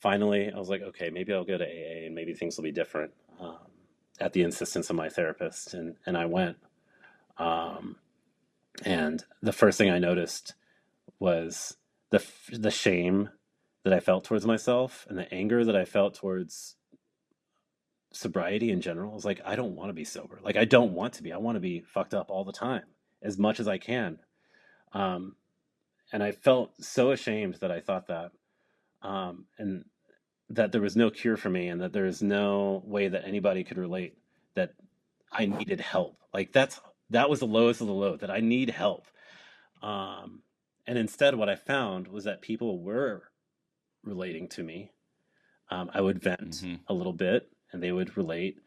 finally, I was like, okay, maybe I'll go to AA and maybe things will be different. At the insistence of my therapist, and I went. Um, and the first thing I noticed was the shame that I felt towards myself and the anger that I felt towards sobriety in general. I was like, I don't want to be sober. Like, I don't want to be. I want to be fucked up all the time, as much as I can. Um, and I felt so ashamed that I thought that, and that there was no cure for me, and that there is no way that anybody could relate that I needed help. Like that was the lowest of the low, that I need help. Um, and instead, what I found was that people were relating to me. I would vent Hmm. a little bit, and they would relate.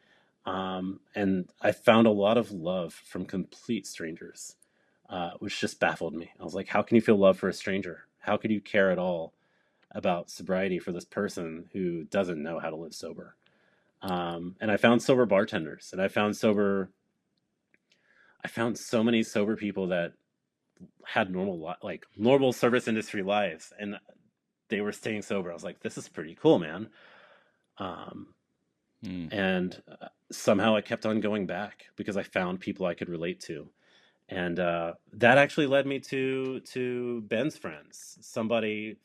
And I found a lot of love from complete strangers, which just baffled me. I was like, how can you feel love for a stranger? How could you care at all about sobriety for this person who doesn't know how to live sober? And I found sober bartenders, and I found so many sober people that had like normal service industry lives, and they were staying sober. I was like, this is pretty cool, man. Um, Mm. and somehow I kept on going back because I found people I could relate to, and that actually led me to Ben's friends. Somebody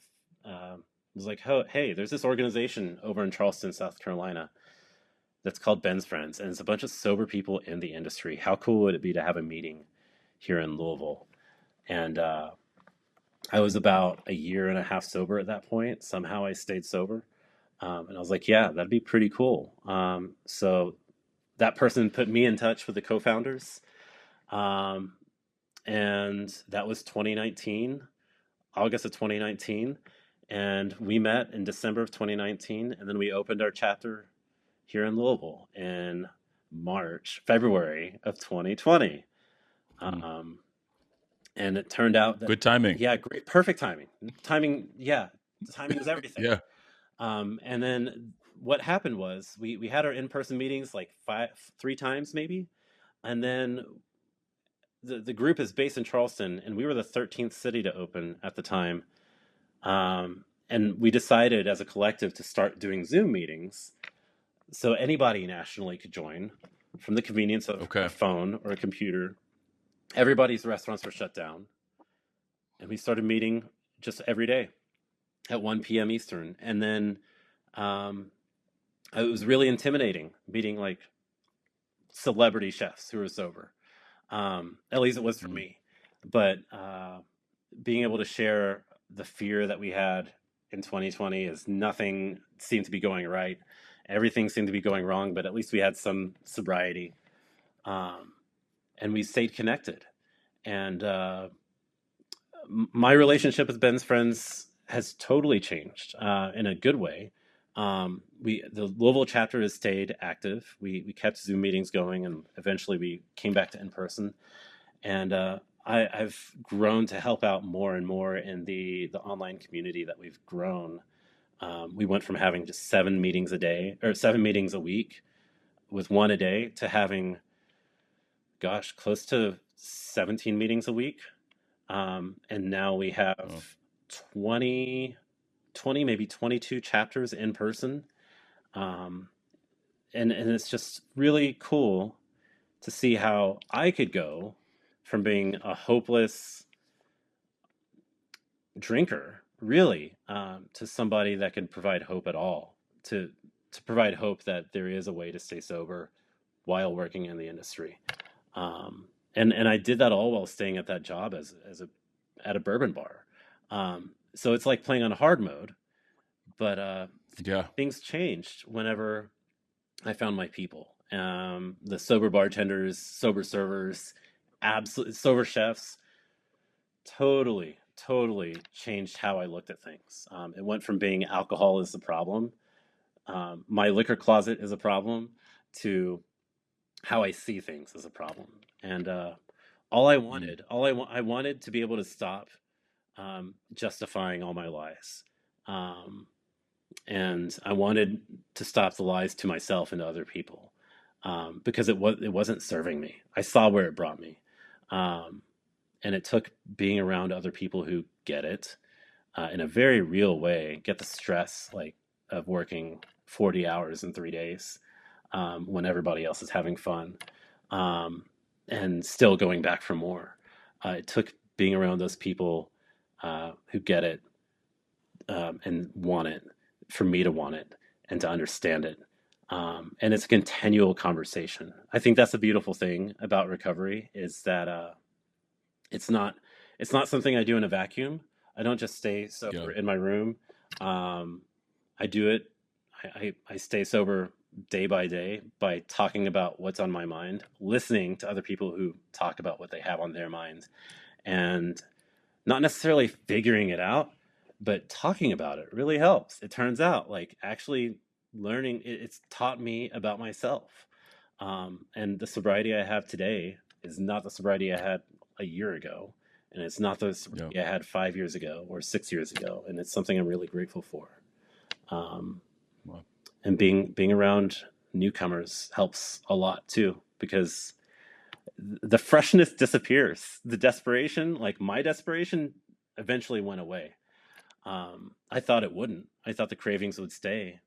was like, "Oh, hey, there's this organization over in Charleston, South Carolina, that's called Ben's Friends, and it's a bunch of sober people in the industry. How cool would it be to have a meeting here in Louisville?" And I was about a year and a half sober at that point. Somehow I stayed sober. And I was like, yeah, that'd be pretty cool. So that person put me in touch with the co-founders. Um, and that was 2019, August of 2019. And we met in December of 2019. And then we opened our chapter here in Louisville in February of 2020. Mm. Um, and it turned out that, Good timing. yeah, great, perfect timing. Timing, yeah, timing is everything. Yeah. And then what happened was we had our in-person meetings like three times maybe, and then the group is based in Charleston, and we were the 13th city to open at the time. And we decided as a collective to start doing Zoom meetings so anybody nationally could join from the convenience of a Okay. phone or a computer. Everybody's restaurants were shut down, and we started meeting just every day at 1 p.m. Eastern. And then um, it was really intimidating meeting like celebrity chefs who were sober. At least it was for Mm. me. But being able to share the fear that we had in 2020 is nothing seemed to be going right. Everything seemed to be going wrong, but at least we had some sobriety. Um, and we stayed connected. And my relationship with Ben's friends has totally changed in a good way. The Louisville chapter has stayed active. We kept Zoom meetings going, and eventually we came back to in person. And I've grown to help out more and more in the online community that we've grown. We went from having just 7 meetings a day or 7 meetings a week with one a day to having, gosh, close to 17 meetings a week. And now we Oh. have 20, 20, maybe 22 chapters in person. Um, and it's just really cool to see how I could go from being a hopeless drinker, really, to somebody that can provide hope at all, to provide hope that there is a way to stay sober while working in the industry. And I did that all while staying at that job as a at a bourbon bar. So it's like playing on hard mode, but Yeah. things changed whenever I found my people. The sober bartenders, sober servers, absolute sober chefs, totally changed how I looked at things. It went from being alcohol is the problem, my liquor closet is a problem, to how I see things as a problem. And Mm. I wanted to be able to stop justifying all my lies. Um, and I wanted to stop the lies to myself and to other people, because it wasn't serving me. I saw where it brought me, um, and it took being around other people who get it in a very real way, get the stress, like of working 40 hours in 3 days when everybody else is having fun, and still going back for more. It took being around those people who get it and want it for me to want it and to understand it. And it's a continual conversation. I think that's the beautiful thing about recovery is that it's not something I do in a vacuum. I don't just stay sober in my room. I do it. I stay sober day by day by talking about what's on my mind, listening to other people who talk about what they have on their mind, and not necessarily figuring it out, but talking about it really helps. It turns out, like, actually learning, it's taught me about myself. And the sobriety I have today is not the sobriety I had a year ago, and it's not the sobriety I had 5 years ago or 6 years ago, and it's something I'm really grateful for. And being around newcomers helps a lot too, because the freshness disappears. The desperation, like my desperation, eventually went away. I thought it wouldn't. I thought the cravings would stay.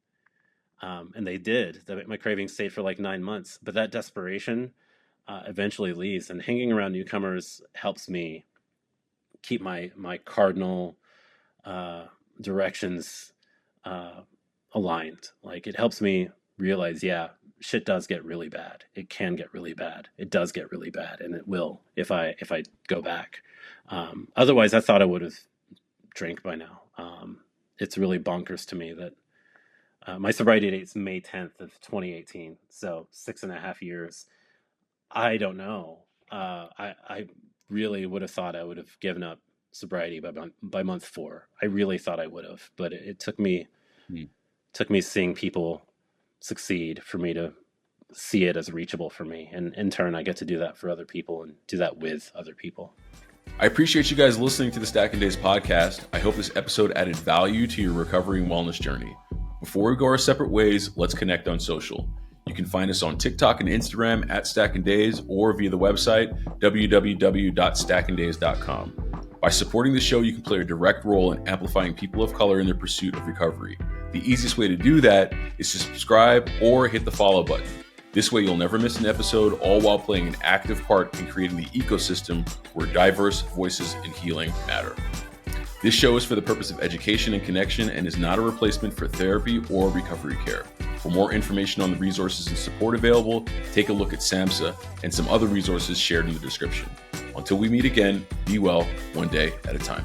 And they did. My cravings stayed for like 9 months, but that desperation eventually leaves. And hanging around newcomers helps me keep my cardinal directions aligned. Like, it helps me realize, yeah, shit does get really bad. It can get really bad. It does get really bad, and it will if I go back. Otherwise, I thought I would have drank by now. It's really bonkers to me that my sobriety date is May 10th of 2018, so 6.5 years. I don't know. I really would have thought I would have given up sobriety by month 4. I really thought I would have, but it took me seeing people succeed for me to see it as reachable for me, and in turn I get to do that for other people and do that with other people. I appreciate you guys listening to the Stacking Days podcast. I hope this episode added value to your recovery and wellness journey. Before we go our separate ways, let's connect on social. You can find us on TikTok and Instagram at Stacking Days, or via the website www.stackingdays.com. By supporting the show, you can play a direct role in amplifying people of color in their pursuit of recovery. The easiest way to do that is to subscribe or hit the follow button. This way you'll never miss an episode, all while playing an active part in creating the ecosystem where diverse voices in healing matter. This show is for the purpose of education and connection and is not a replacement for therapy or recovery care. For more information on the resources and support available, take a look at SAMHSA and some other resources shared in the description. Until we meet again, be well, one day at a time.